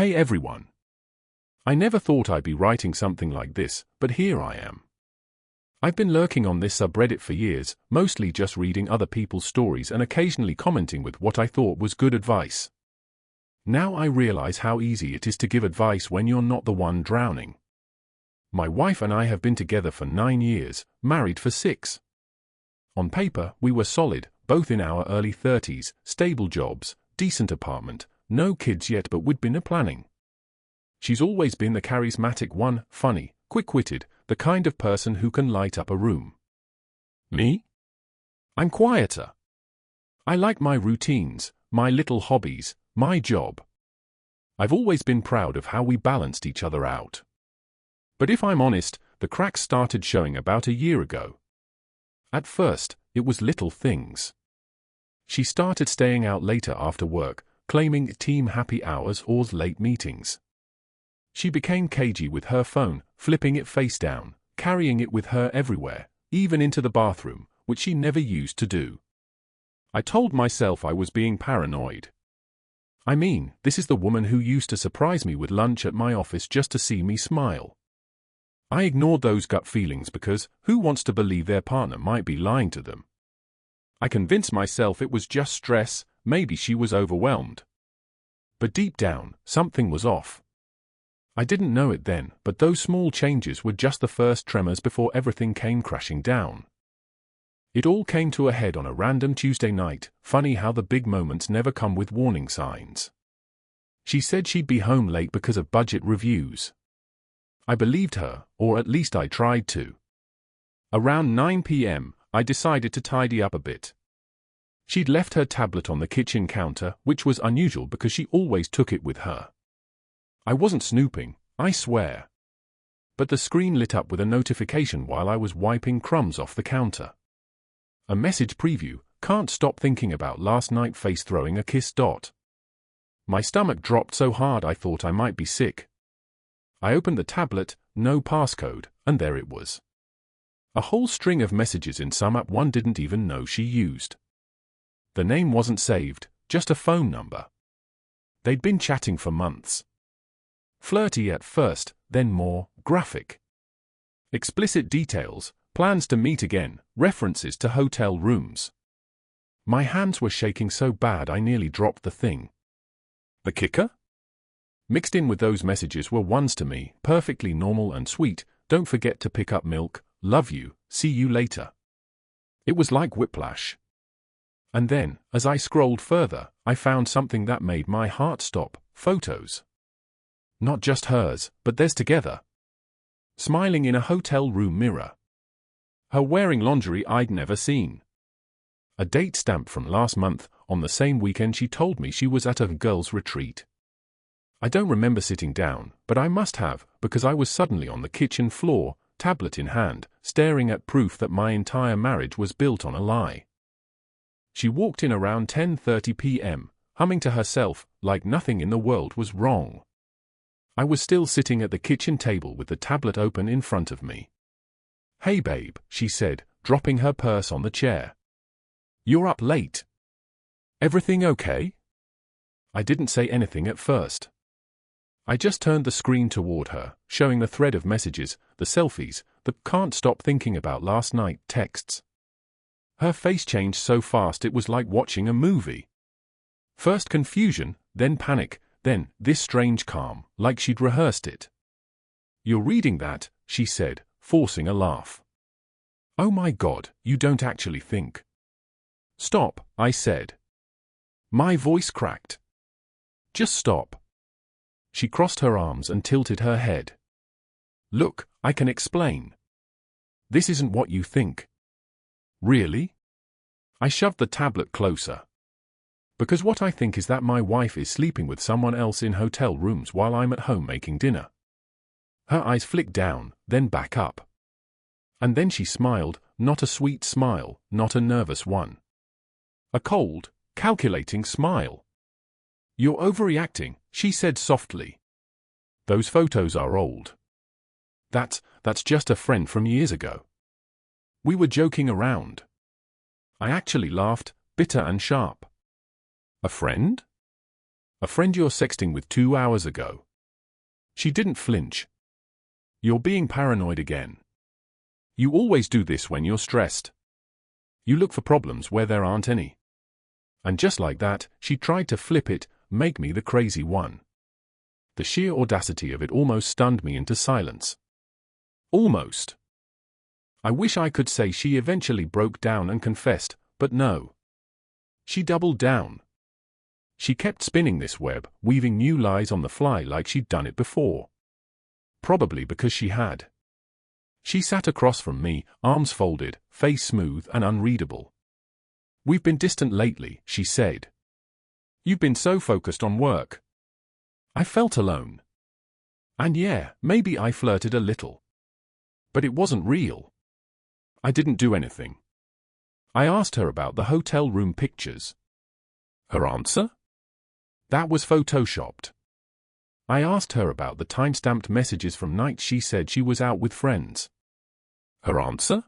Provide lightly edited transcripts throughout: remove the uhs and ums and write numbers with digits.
Hey everyone. I never thought I'd be writing something like this, but here I am. I've been lurking on this subreddit for years, mostly just reading other people's stories and occasionally commenting with what I thought was good advice. Now I realize how easy it is to give advice when you're not the one drowning. My wife and I have been together for 9 years, married for 6. On paper, we were solid, both in our early 30s, stable jobs, decent apartment, no kids yet, but we'd been planning. She's always been the charismatic one, funny, quick-witted, the kind of person who can light up a room. Me? I'm quieter. I like my routines, my little hobbies, my job. I've always been proud of how we balanced each other out. But if I'm honest, the cracks started showing about a year ago. At first, it was little things. She started staying out later after work, claiming team happy hours or late meetings. She became cagey with her phone, flipping it face down, carrying it with her everywhere, even into the bathroom, which she never used to do. I told myself I was being paranoid. I mean, this is the woman who used to surprise me with lunch at my office just to see me smile. I ignored those gut feelings because who wants to believe their partner might be lying to them? I convinced myself it was just stress, maybe she was overwhelmed. But deep down, something was off. I didn't know it then, but those small changes were just the first tremors before everything came crashing down. It all came to a head on a random Tuesday night. Funny how the big moments never come with warning signs. She said she'd be home late because of budget reviews. I believed her, or at least I tried to. Around 9 p.m., I decided to tidy up a bit. She'd left her tablet on the kitchen counter, which was unusual because she always took it with her. I wasn't snooping, I swear. But the screen lit up with a notification while I was wiping crumbs off the counter. A message preview, can't stop thinking about last night, face throwing a kiss. My stomach dropped so hard I thought I might be sick. I opened the tablet, no passcode, and there it was. A whole string of messages in some app one didn't even know she used. The name wasn't saved, just a phone number. They'd been chatting for months. Flirty at first, then more graphic. Explicit details, plans to meet again, references to hotel rooms. My hands were shaking so bad I nearly dropped the thing. The kicker? Mixed in with those messages were ones to me, perfectly normal and sweet, don't forget to pick up milk, love you, see you later. It was like whiplash. And then, as I scrolled further, I found something that made my heart stop, photos. Not just hers, but theirs together. Smiling in a hotel room mirror. Her wearing lingerie I'd never seen. A date stamp from last month, on the same weekend she told me she was at a girls' retreat. I don't remember sitting down, but I must have, because I was suddenly on the kitchen floor, tablet in hand, staring at proof that my entire marriage was built on a lie. She walked in around 10:30 p.m., humming to herself, like nothing in the world was wrong. I was still sitting at the kitchen table with the tablet open in front of me. Hey babe, she said, dropping her purse on the chair. You're up late. Everything okay? I didn't say anything at first. I just turned the screen toward her, showing the thread of messages, the selfies, the can't stop thinking about last night texts. Her face changed so fast it was like watching a movie. First confusion, then panic, then this strange calm, like she'd rehearsed it. You're reading that, she said, forcing a laugh. Oh my God, you don't actually think. Stop, I said. My voice cracked. Just stop. She crossed her arms and tilted her head. Look, I can explain. This isn't what you think. Really? I shoved the tablet closer. Because what I think is that my wife is sleeping with someone else in hotel rooms while I'm at home making dinner. Her eyes flicked down, then back up. And then she smiled, not a sweet smile, not a nervous one. A cold, calculating smile. You're overreacting, she said softly. Those photos are old. That's just a friend from years ago. We were joking around. I actually laughed, bitter and sharp. A friend? A friend you're sexting with 2 hours ago. She didn't flinch. You're being paranoid again. You always do this when you're stressed. You look for problems where there aren't any. And just like that, she tried to flip it, make me the crazy one. The sheer audacity of it almost stunned me into silence. Almost. I wish I could say she eventually broke down and confessed, but no. She doubled down. She kept spinning this web, weaving new lies on the fly like she'd done it before. Probably because she had. She sat across from me, arms folded, face smooth and unreadable. We've been distant lately, she said. You've been so focused on work. I felt alone. And yeah, maybe I flirted a little. But it wasn't real. I didn't do anything. I asked her about the hotel room pictures. Her answer? That was photoshopped. I asked her about the time-stamped messages from nights she said she was out with friends. Her answer?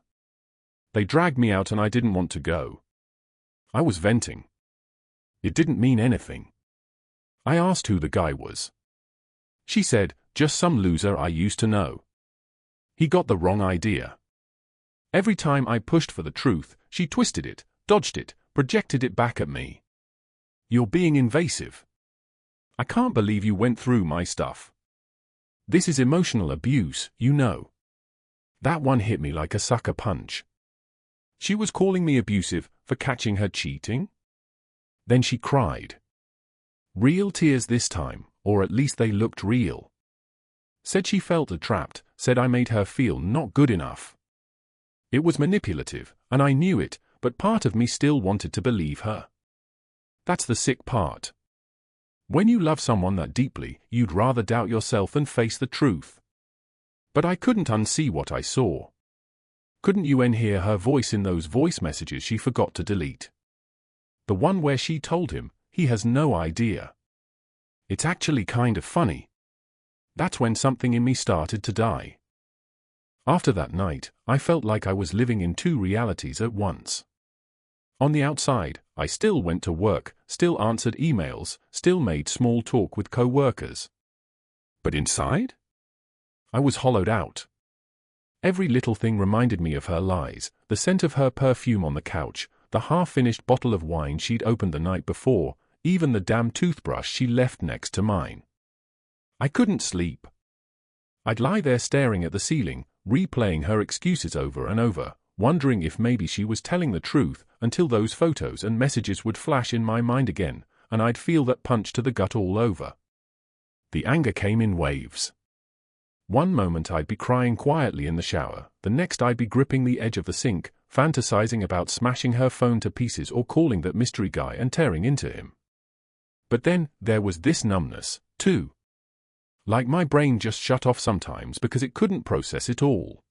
They dragged me out and I didn't want to go. I was venting. It didn't mean anything. I asked who the guy was. She said, just some loser I used to know. He got the wrong idea. Every time I pushed for the truth, she twisted it, dodged it, projected it back at me. You're being invasive. I can't believe you went through my stuff. This is emotional abuse, you know. That one hit me like a sucker punch. She was calling me abusive for catching her cheating? Then she cried. Real tears this time, or at least they looked real. Said she felt trapped, said I made her feel not good enough. It was manipulative, and I knew it, but part of me still wanted to believe her. That's the sick part. When you love someone that deeply, you'd rather doubt yourself than face the truth. But I couldn't unsee what I saw. Couldn't you hear her voice in those voice messages she forgot to delete? The one where she told him, he has no idea. It's actually kind of funny. That's when something in me started to die. After that night, I felt like I was living in two realities at once. On the outside, I still went to work, still answered emails, still made small talk with co-workers. But inside? I was hollowed out. Every little thing reminded me of her lies, the scent of her perfume on the couch, the half-finished bottle of wine she'd opened the night before, even the damn toothbrush she left next to mine. I couldn't sleep. I'd lie there staring at the ceiling, replaying her excuses over and over, wondering if maybe she was telling the truth, until those photos and messages would flash in my mind again, and I'd feel that punch to the gut all over. The anger came in waves. One moment I'd be crying quietly in the shower, the next I'd be gripping the edge of the sink, fantasizing about smashing her phone to pieces or calling that mystery guy and tearing into him. But then, there was this numbness, too. Like my brain just shut off sometimes because it couldn't process it all.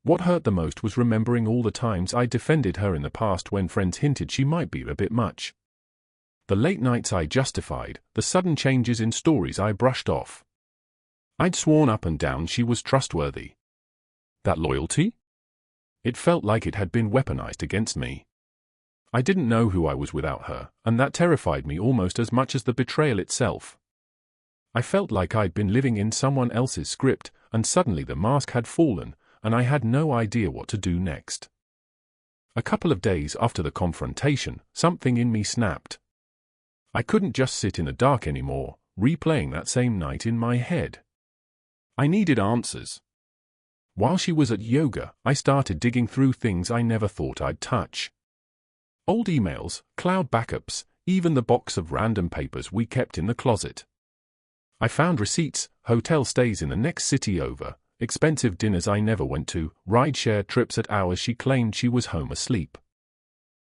What hurt the most was remembering all the times I defended her in the past when friends hinted she might be a bit much. The late nights I justified, the sudden changes in stories I brushed off. I'd sworn up and down she was trustworthy. That loyalty? It felt like it had been weaponized against me. I didn't know who I was without her, and that terrified me almost as much as the betrayal itself. I felt like I'd been living in someone else's script, and suddenly the mask had fallen, and I had no idea what to do next. A couple of days after the confrontation, something in me snapped. I couldn't just sit in the dark anymore, replaying that same night in my head. I needed answers. While she was at yoga, I started digging through things I never thought I'd touch. Old emails, cloud backups, even the box of random papers we kept in the closet. I found receipts, hotel stays in the next city over, expensive dinners I never went to, ride-share trips at hours she claimed she was home asleep.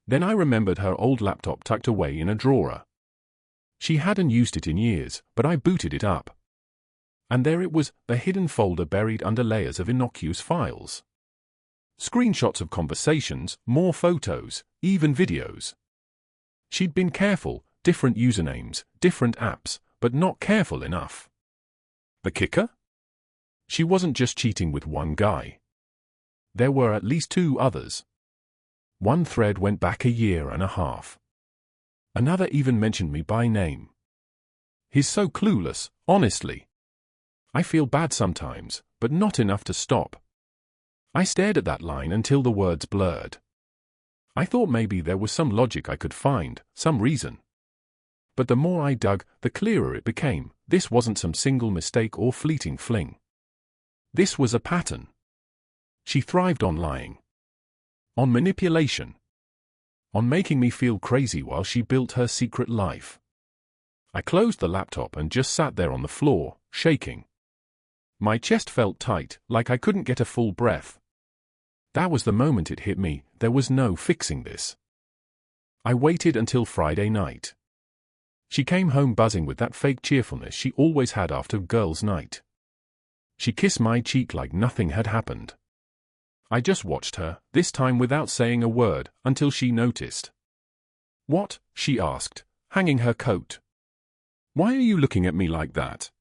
Then I remembered her old laptop tucked away in a drawer. She hadn't used it in years, but I booted it up. And there it was, a hidden folder buried under layers of innocuous files. Screenshots of conversations, more photos, even videos. She'd been careful, different usernames, different apps, but not careful enough. The kicker? She wasn't just cheating with one guy. There were at least 2 others. One thread went back a year and a half. Another even mentioned me by name. He's so clueless, honestly. I feel bad sometimes, but not enough to stop. I stared at that line until the words blurred. I thought maybe there was some logic I could find, some reason. But the more I dug, the clearer it became. This wasn't some single mistake or fleeting fling. This was a pattern. She thrived on lying. On manipulation. On making me feel crazy while she built her secret life. I closed the laptop and just sat there on the floor, shaking. My chest felt tight, like I couldn't get a full breath. That was the moment it hit me, there was no fixing this. I waited until Friday night. She came home buzzing with that fake cheerfulness she always had after girls' night. She kissed my cheek like nothing had happened. I just watched her, this time without saying a word, until she noticed. "What?" she asked, hanging her coat. "Why are you looking at me like that?"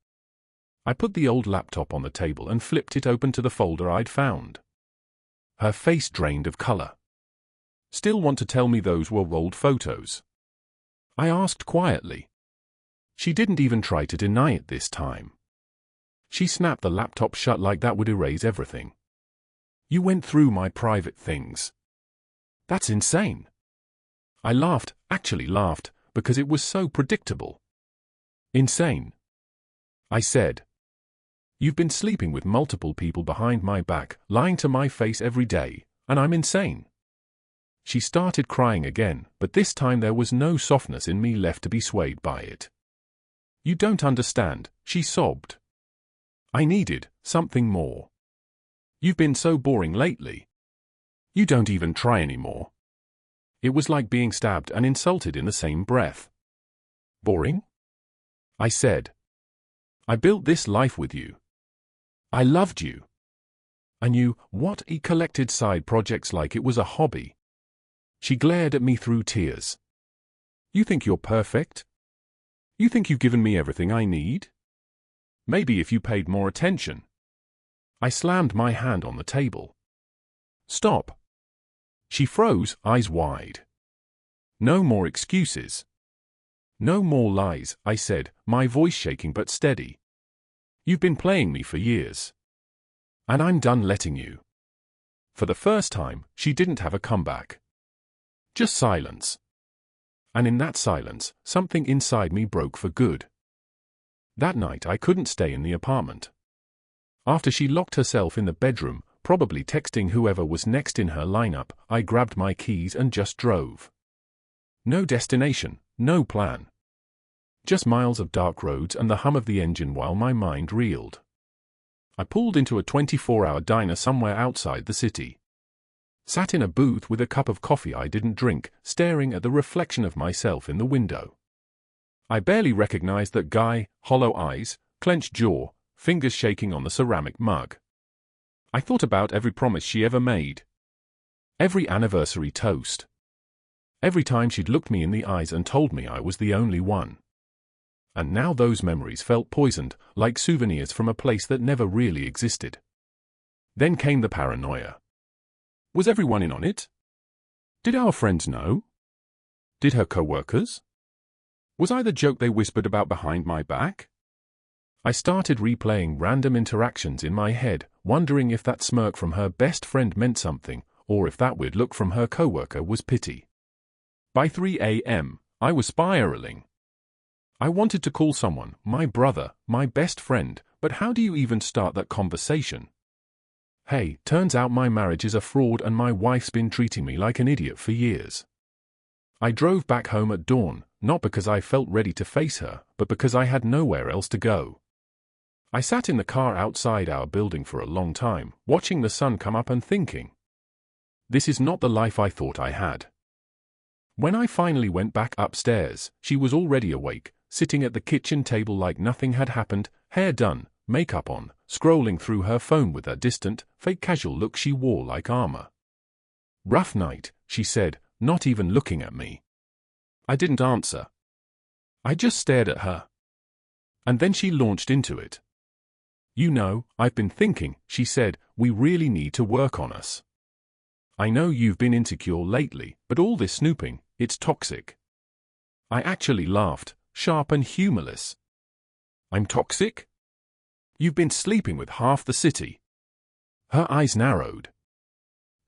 I put the old laptop on the table and flipped it open to the folder I'd found. Her face drained of color. "Still want to tell me those were old photos?" I asked quietly. She didn't even try to deny it this time. She snapped the laptop shut like that would erase everything. "You went through my private things. That's insane." I laughed, actually laughed, because it was so predictable. "Insane?" I said. "You've been sleeping with multiple people behind my back, lying to my face every day, and I'm insane." She started crying again, but this time there was no softness in me left to be swayed by it. "You don't understand," she sobbed. "I needed something more. You've been so boring lately. You don't even try anymore." It was like being stabbed and insulted in the same breath. "Boring?" I said. "I built this life with you. I loved you. And you, what? He collected side projects like it was a hobby." She glared at me through tears. "You think you're perfect? You think you've given me everything I need? Maybe if you paid more attention." I slammed my hand on the table. "Stop." She froze, eyes wide. "No more excuses. No more lies," I said, my voice shaking but steady. "You've been playing me for years. And I'm done letting you." For the first time, she didn't have a comeback. Just silence. And in that silence, something inside me broke for good. That night I couldn't stay in the apartment. After she locked herself in the bedroom, probably texting whoever was next in her lineup, I grabbed my keys and just drove. No destination, no plan. Just miles of dark roads and the hum of the engine while my mind reeled. I pulled into a 24-hour diner somewhere outside the city. Sat in a booth with a cup of coffee I didn't drink, staring at the reflection of myself in the window. I barely recognized that guy, hollow eyes, clenched jaw, fingers shaking on the ceramic mug. I thought about every promise she ever made. Every anniversary toast. Every time she'd looked me in the eyes and told me I was the only one. And now those memories felt poisoned, like souvenirs from a place that never really existed. Then came the paranoia. Was everyone in on it? Did our friends know? Did her coworkers? Was I the joke they whispered about behind my back? I started replaying random interactions in my head, wondering if that smirk from her best friend meant something, or if that weird look from her coworker was pity. By 3 a.m., I was spiraling. I wanted to call someone, my brother, my best friend, but how do you even start that conversation? Hey, turns out my marriage is a fraud and my wife's been treating me like an idiot for years. I drove back home at dawn, not because I felt ready to face her, but because I had nowhere else to go. I sat in the car outside our building for a long time, watching the sun come up and thinking, this is not the life I thought I had. When I finally went back upstairs, she was already awake, sitting at the kitchen table like nothing had happened, hair done, makeup on, scrolling through her phone with that distant, fake casual look she wore like armor. "Rough night," she said, not even looking at me. I didn't answer. I just stared at her. And then she launched into it. "You know, I've been thinking," she said, "we really need to work on us. I know you've been insecure lately, but all this snooping, it's toxic." I actually laughed, sharp and humorless. I'm toxic? You've been sleeping with half the city. Her eyes narrowed.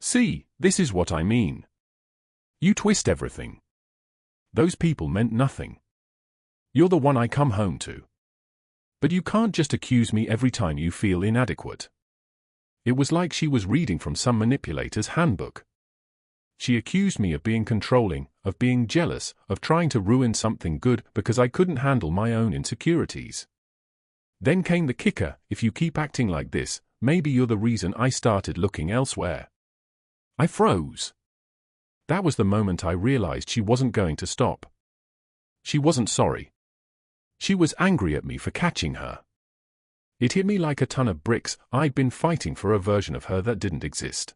See, this is what I mean. You twist everything. Those people meant nothing. You're the one I come home to. But you can't just accuse me every time you feel inadequate. It was like she was reading from some manipulator's handbook. She accused me of being controlling, of being jealous, of trying to ruin something good because I couldn't handle my own insecurities. Then came the kicker: if you keep acting like this, maybe you're the reason I started looking elsewhere. I froze. That was the moment I realized she wasn't going to stop. She wasn't sorry. She was angry at me for catching her. It hit me like a ton of bricks. I'd been fighting for a version of her that didn't exist.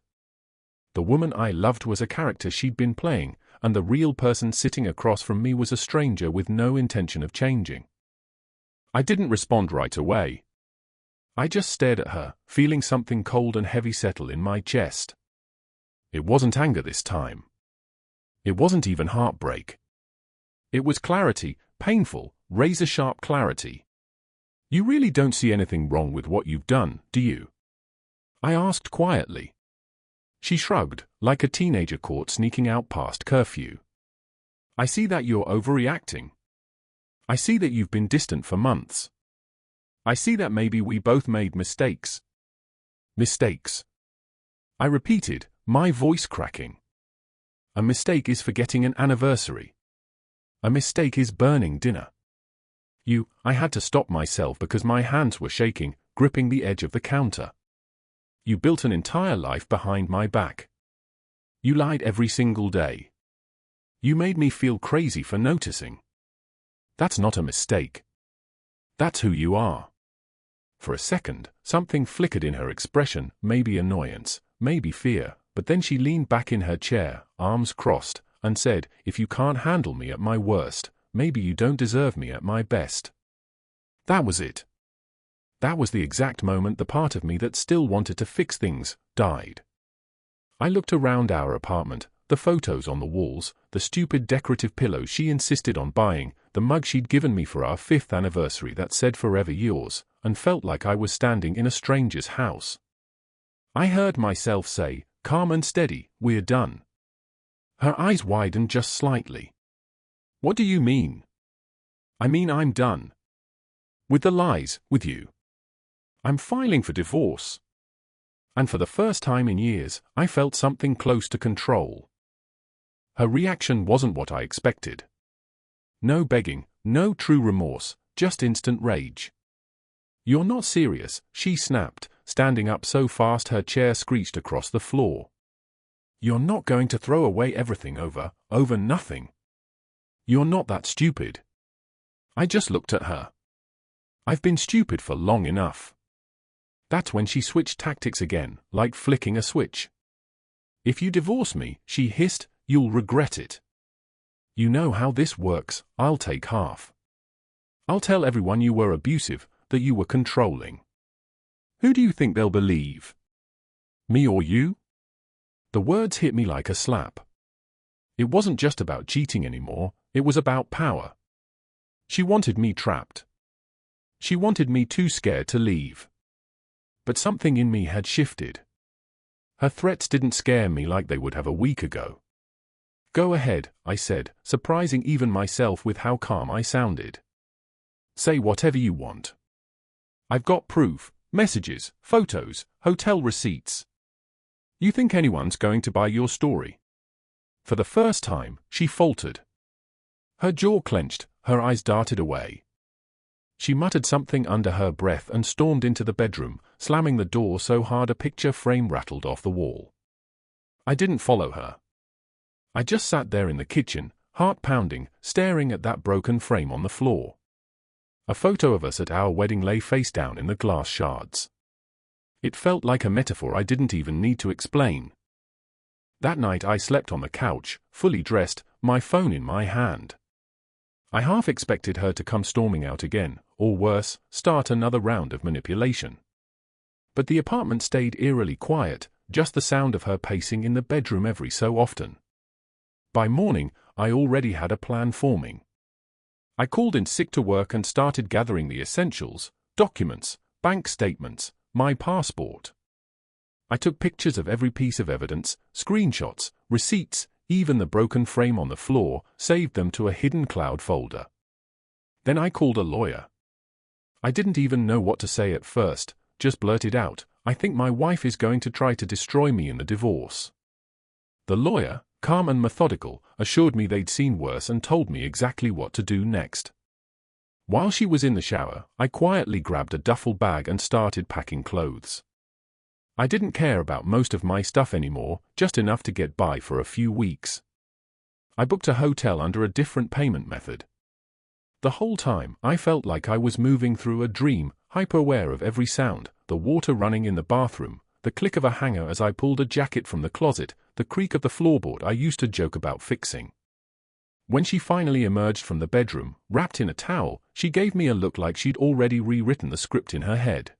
The woman I loved was a character she'd been playing, and the real person sitting across from me was a stranger with no intention of changing. I didn't respond right away. I just stared at her, feeling something cold and heavy settle in my chest. It wasn't anger this time. It wasn't even heartbreak. It was clarity, painful, razor-sharp clarity. You really don't see anything wrong with what you've done, do you? I asked quietly. She shrugged, like a teenager caught sneaking out past curfew. I see that you're overreacting. I see that you've been distant for months. I see that maybe we both made mistakes. Mistakes. I repeated, my voice cracking. A mistake is forgetting an anniversary. A mistake is burning dinner. I had to stop myself because my hands were shaking, gripping the edge of the counter. You built an entire life behind my back. You lied every single day. You made me feel crazy for noticing. That's not a mistake. That's who you are. For a second, something flickered in her expression, maybe annoyance, maybe fear, but then she leaned back in her chair, arms crossed, and said, if you can't handle me at my worst, maybe you don't deserve me at my best. That was it. That was the exact moment the part of me that still wanted to fix things died. I looked around our apartment, the photos on the walls, the stupid decorative pillows she insisted on buying, the mug she'd given me for our 5th anniversary that said forever yours, and felt like I was standing in a stranger's house. I heard myself say, calm and steady, we're done. Her eyes widened just slightly. What do you mean? I mean I'm done. With the lies, with you. I'm filing for divorce. And for the first time in years, I felt something close to control. Her reaction wasn't what I expected. No begging, no true remorse, just instant rage. You're not serious, she snapped, standing up so fast her chair screeched across the floor. You're not going to throw away everything over nothing. You're not that stupid. I just looked at her. I've been stupid for long enough. That's when she switched tactics again, like flicking a switch. If you divorce me, she hissed, you'll regret it. You know how this works, I'll take half. I'll tell everyone you were abusive, that you were controlling. Who do you think they'll believe? Me or you? The words hit me like a slap. It wasn't just about cheating anymore, it was about power. She wanted me trapped. She wanted me too scared to leave. But something in me had shifted. Her threats didn't scare me like they would have a week ago. Go ahead, I said, surprising even myself with how calm I sounded. Say whatever you want. I've got proof, messages, photos, hotel receipts. You think anyone's going to buy your story? For the first time, she faltered. Her jaw clenched, her eyes darted away. She muttered something under her breath and stormed into the bedroom, slamming the door so hard a picture frame rattled off the wall. I didn't follow her. I just sat there in the kitchen, heart pounding, staring at that broken frame on the floor. A photo of us at our wedding lay face down in the glass shards. It felt like a metaphor I didn't even need to explain. That night I slept on the couch, fully dressed, my phone in my hand. I half expected her to come storming out again, or worse, start another round of manipulation. But the apartment stayed eerily quiet, just the sound of her pacing in the bedroom every so often. By morning, I already had a plan forming. I called in sick to work and started gathering the essentials: documents, bank statements, my passport. I took pictures of every piece of evidence, screenshots, receipts, even the broken frame on the floor, saved them to a hidden cloud folder. Then I called a lawyer. I didn't even know what to say at first, just blurted out, "I think my wife is going to try to destroy me in the divorce." The lawyer, calm and methodical, assured me they'd seen worse and told me exactly what to do next. While she was in the shower, I quietly grabbed a duffel bag and started packing clothes. I didn't care about most of my stuff anymore, just enough to get by for a few weeks. I booked a hotel under a different payment method. The whole time, I felt like I was moving through a dream, hyper-aware of every sound: the water running in the bathroom, the click of a hanger as I pulled a jacket from the closet, the creak of the floorboard I used to joke about fixing. When she finally emerged from the bedroom, wrapped in a towel, she gave me a look like she'd already rewritten the script in her head.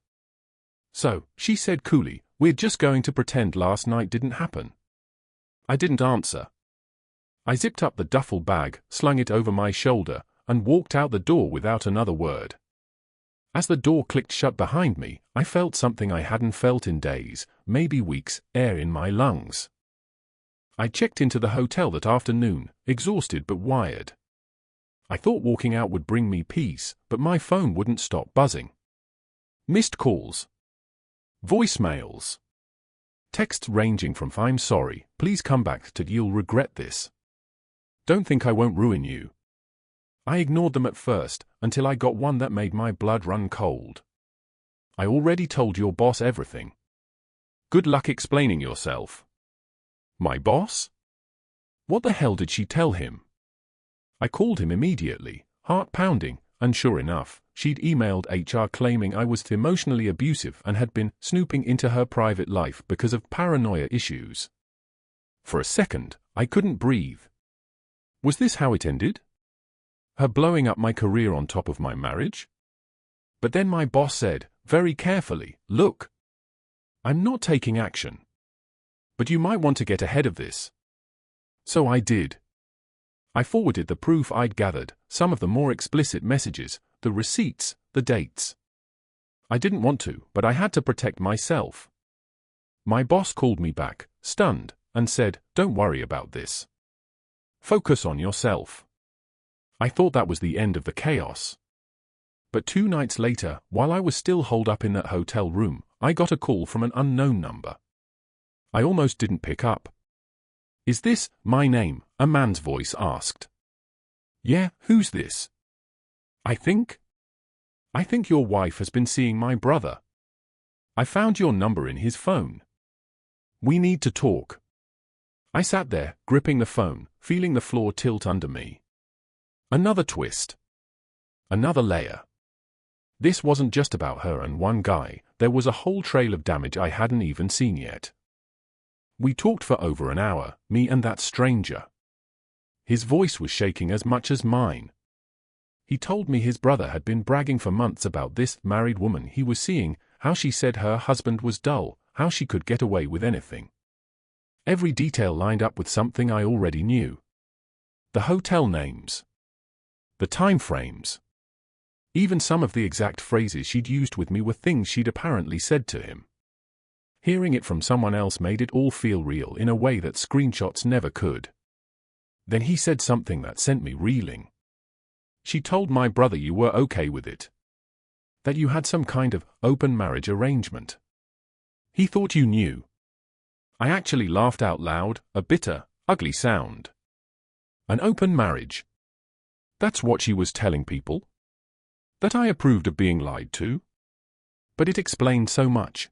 "So," she said coolly, "we're just going to pretend last night didn't happen?" I didn't answer. I zipped up the duffel bag, slung it over my shoulder, and walked out the door without another word. As the door clicked shut behind me, I felt something I hadn't felt in days, maybe weeks: air in my lungs. I checked into the hotel that afternoon, exhausted but wired. I thought walking out would bring me peace, but my phone wouldn't stop buzzing. Missed calls. Voicemails. Texts ranging from "I'm sorry, please come back" to "you'll regret this." "Don't think I won't ruin you." I ignored them at first, until I got one that made my blood run cold. "I already told your boss everything. Good luck explaining yourself." My boss? What the hell did she tell him? I called him immediately, heart pounding, and sure enough, she'd emailed HR claiming I was emotionally abusive and had been snooping into her private life because of paranoia issues. For a second, I couldn't breathe. Was this how it ended? Her blowing up my career on top of my marriage? But then my boss said, very carefully, "Look, I'm not taking action, but you might want to get ahead of this." So I did. I forwarded the proof I'd gathered, some of the more explicit messages, the receipts, the dates. I didn't want to, but I had to protect myself. My boss called me back, stunned, and said, "Don't worry about this. Focus on yourself." I thought that was the end of the chaos. But 2 nights later, while I was still holed up in that hotel room, I got a call from an unknown number. I almost didn't pick up. "Is this my name?" a man's voice asked. "Yeah, who's this?" I think your wife has been seeing my brother. I found your number in his phone. We need to talk." I sat there, gripping the phone, feeling the floor tilt under me. Another twist. Another layer. This wasn't just about her and one guy, there was a whole trail of damage I hadn't even seen yet. We talked for over an hour, me and that stranger. His voice was shaking as much as mine. He told me his brother had been bragging for months about this married woman he was seeing, how she said her husband was dull, how she could get away with anything. Every detail lined up with something I already knew. The hotel names. The time frames. Even some of the exact phrases she'd used with me were things she'd apparently said to him. Hearing it from someone else made it all feel real in a way that screenshots never could. Then he said something that sent me reeling. "She told my brother you were okay with it. That you had some kind of open marriage arrangement. He thought you knew." I actually laughed out loud, a bitter, ugly sound. An open marriage. That's what she was telling people? That I approved of being lied to? But it explained so much.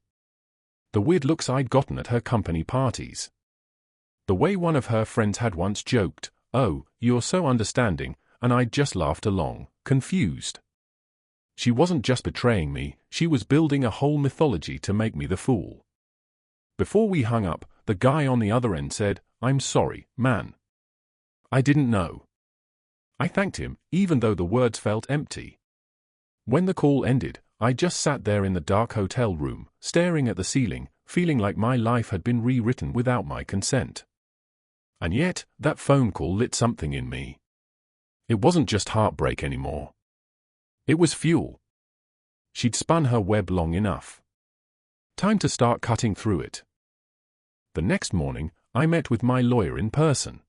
The weird looks I'd gotten at her company parties. The way one of her friends had once joked, "Oh, you're so understanding," and I'd just laughed along, confused. She wasn't just betraying me, she was building a whole mythology to make me the fool. Before we hung up, the guy on the other end said, "I'm sorry, man. I didn't know." I thanked him, even though the words felt empty. When the call ended, I just sat there in the dark hotel room, staring at the ceiling, feeling like my life had been rewritten without my consent. And yet, that phone call lit something in me. It wasn't just heartbreak anymore. It was fuel. She'd spun her web long enough. Time to start cutting through it. The next morning, I met with my lawyer in person.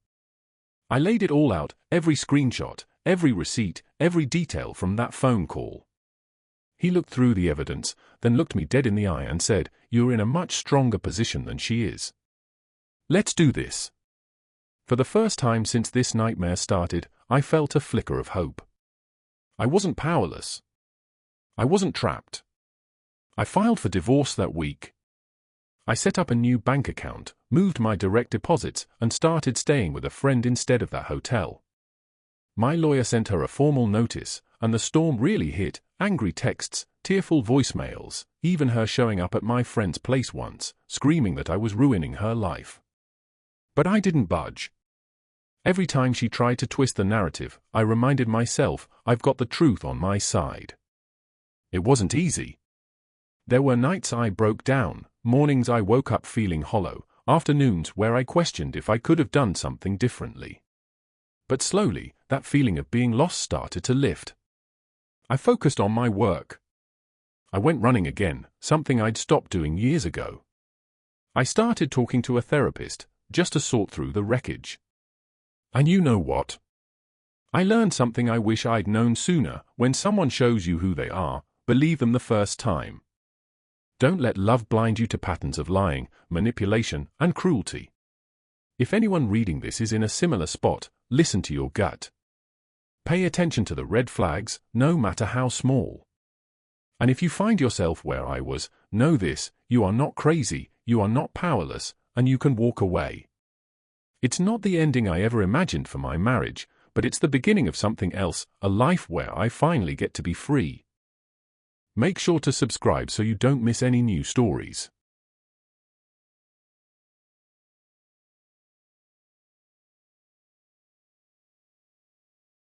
I laid it all out, every screenshot, every receipt, every detail from that phone call. He looked through the evidence, then looked me dead in the eye and said, "You're in a much stronger position than she is. Let's do this." For the first time since this nightmare started, I felt a flicker of hope. I wasn't powerless. I wasn't trapped. I filed for divorce that week. I set up a new bank account, moved my direct deposits, and started staying with a friend instead of that hotel. My lawyer sent her a formal notice, and the storm really hit: angry texts, tearful voicemails, even her showing up at my friend's place once, screaming that I was ruining her life. But I didn't budge. Every time she tried to twist the narrative, I reminded myself, I've got the truth on my side. It wasn't easy. There were nights I broke down, mornings I woke up feeling hollow, afternoons where I questioned if I could have done something differently. But slowly, that feeling of being lost started to lift. I focused on my work. I went running again, something I'd stopped doing years ago. I started talking to a therapist, just to sort through the wreckage. And you know what? I learned something I wish I'd known sooner: when someone shows you who they are, believe them the first time. Don't let love blind you to patterns of lying, manipulation, and cruelty. If anyone reading this is in a similar spot, listen to your gut. Pay attention to the red flags, no matter how small. And if you find yourself where I was, know this: you are not crazy, you are not powerless, and you can walk away. It's not the ending I ever imagined for my marriage, but it's the beginning of something else, a life where I finally get to be free. Make sure to subscribe so you don't miss any new stories.